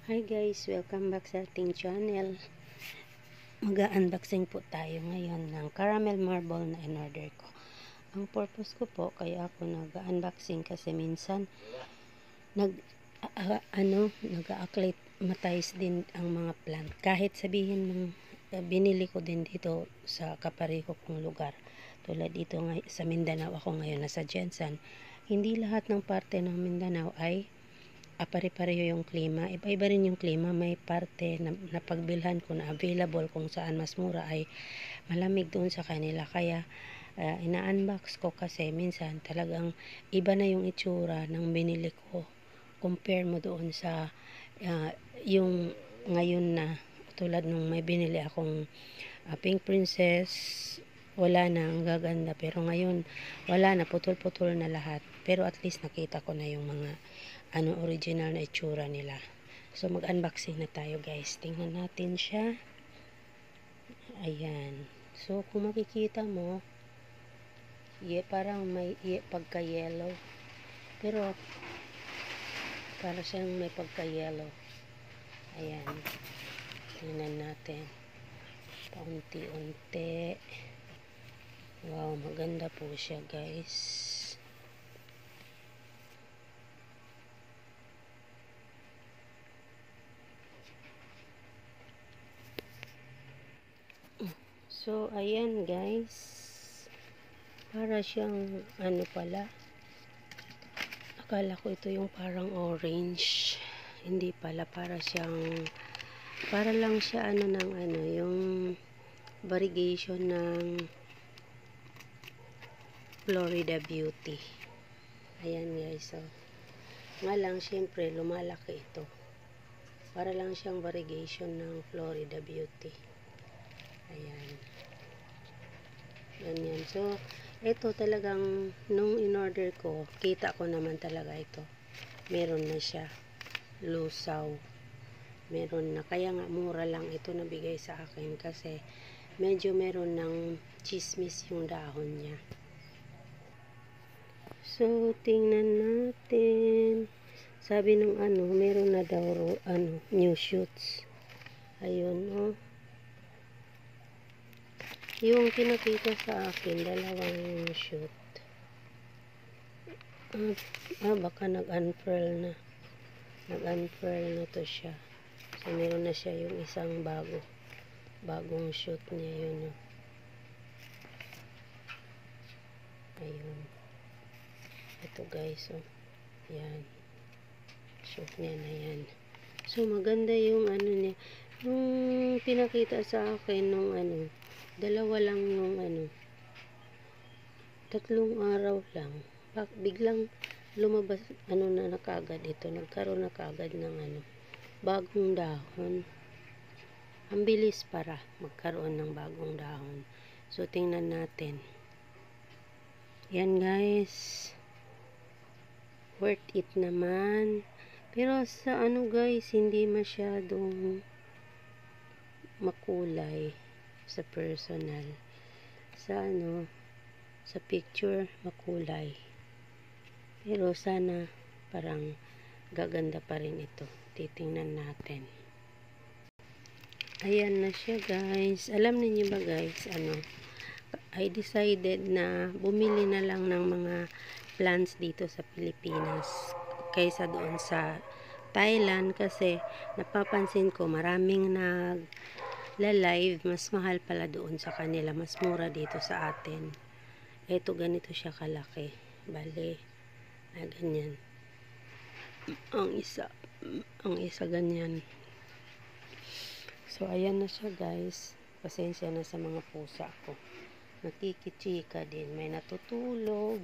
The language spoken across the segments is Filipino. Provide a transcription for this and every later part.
Hi guys, welcome back sa ating channel. Mag-unboxing po tayo ngayon ng caramel marble na in-order ko. Ang purpose ko po, kaya ako nag-unboxing kasi minsan nag-acclimatize din ang mga plant. Kahit sabihin ng binili ko din dito sa kapareho kong lugar. Tulad dito sa Mindanao, ako ngayon nasa Jensan. Hindi lahat ng parte ng Mindanao ay pare-pareho yung klima. Iba-iba rin yung klima. May parte na pagbilhan ko na available kung saan mas mura ay malamig doon sa kanila. Kaya ina-unbox ko kasi minsan talagang iba na yung itsura ng binili ko. Compare mo doon sa yung ngayon na tulad nung may binili akong Pink Princess. Wala na, ang gaganda. Pero ngayon, wala na, putol-putol na lahat. Pero at least nakita ko na yung mga original na itsura nila. So mag-unboxing na tayo guys. Tingnan natin siya. Ayan. So kung makikita mo, parang may pagka-yellow. Pero para siyang may pagka-yellow. Ayan. Tingnan natin. Paunti-unti. Wow, maganda po siya guys. So, ayan guys. Para siyang, pala. Akala ko ito yung parang orange. Hindi pala. Para lang siya, yung variegation ng Florida Beauty. Ayan guys. So, nga lang, syempre, lumalaki ito. Para lang siyang variegation ng Florida Beauty. Ayan. Ganyan. So, ito talagang nung in-order ko, kita ko naman talaga ito. Meron na siya. Lusaw. Meron na. Kaya nga mura lang ito nabigay sa akin kasi medyo meron ng chismis yung dahon niya. So, tingnan natin. Sabi nung meron na daw new shoots. Ayun, oh. Yung pinakita sa akin, dalawang shoot. Baka nag-unfurl na. Nag-unfurl na to siya. So, meron na siya yung isang bagong shoot niya yun. Ayun. Ito guys, oh. Yan. Shoot niya na yan. So, maganda yung niya. Yung pinakita sa akin nung dalawa lang yung 3 araw lang. Biglang lumabas, na kagad ito. Nagkaroon na kagad ng bagong dahon. Ang bilis para magkaroon ng bagong dahon. So, tingnan natin. Yan guys. Worth it naman. Pero sa guys, hindi masyadong makulay sa personal. Sa picture makulay. Pero sana parang gaganda pa rin ito. Titingnan natin. Ayan na siya guys. Alam niyo ba guys, I decided na bumili na lang ng mga plants dito sa Pilipinas kaysa doon sa Thailand kasi napapansin ko maraming live, mas mahal pala doon sa kanila, mas mura dito sa atin. Ito ganito siya kalaki. Bale, ganyan. Ang isa ganyan. So, ayan na siya guys. Pasensya na sa mga pusa ko. Nakikichika din. May natutulog.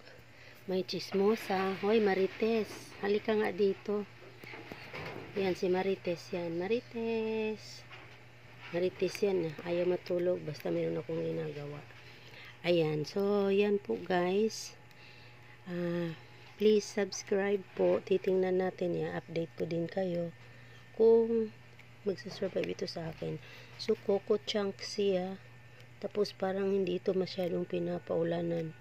May chismosa. Hoy, Marites. Halika nga dito. Yan, si Marites yan. Marites. Marites yan. Ayaw matulog. Basta meron akong ginagawa. Ayan. So, yan po guys. Please subscribe po. Titingnan natin yan. Update ko din kayo. Kung magsasurvive ito sa akin. So, coco chunks siya. Tapos, parang hindi ito masyadong pinapaulanan.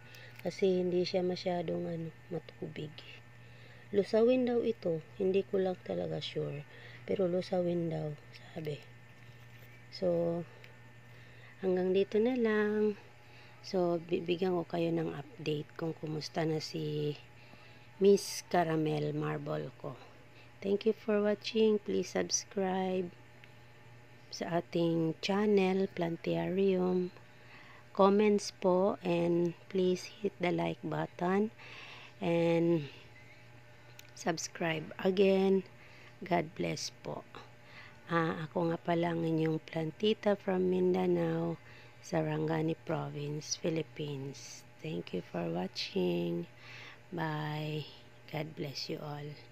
Kasi, hindi siya masyadong matubig. lusawin daw ito. Hindi ko lang talaga sure. Pero lusawin daw, sabi. So, hanggang dito na lang. So, bibigyan ko kayo ng update kung kumusta na si Miss Caramel Marble ko. Thank you for watching. Please subscribe sa ating channel, Plantiarium. Comments po, and please hit the like button and subscribe again. God bless po. Ako nga pala ang inyong plantita from Mindanao, Sarangani Province, Philippines. Thank you for watching. Bye. God bless you all.